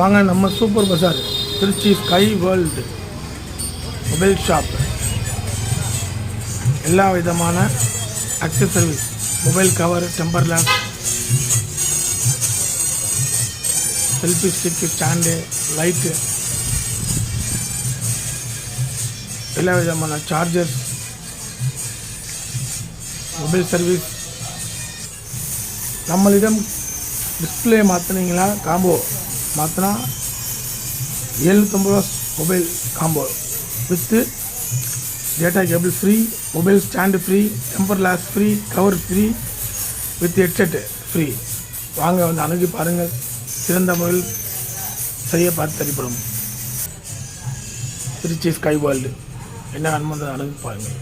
வாங்க நம்ம super Bazaar Trichy sky world mobile shop. எல்லா விதமான accessories, mobile cover, temper lamp, selfie stick, stand, light, எல்லா விதமான சார்ஜர், மொபைல் சர்வீஸ். நம்மளிடம் டிஸ்பிளே மாற்றினீங்களா, காம்போ மாற்றினா 750 ரூபா mobile combo with data cable free, mobile stand free, temper glass free, cover free with headset free. வாங்க வந்து அணுகி பாருங்கள். சிறந்த முறையில் செய்ய பார்த்து தரிப்படும் திருச்சி ஸ்கை வேர்ல்டு. என்ன வேணுமோ அணுகி பாருங்கள்.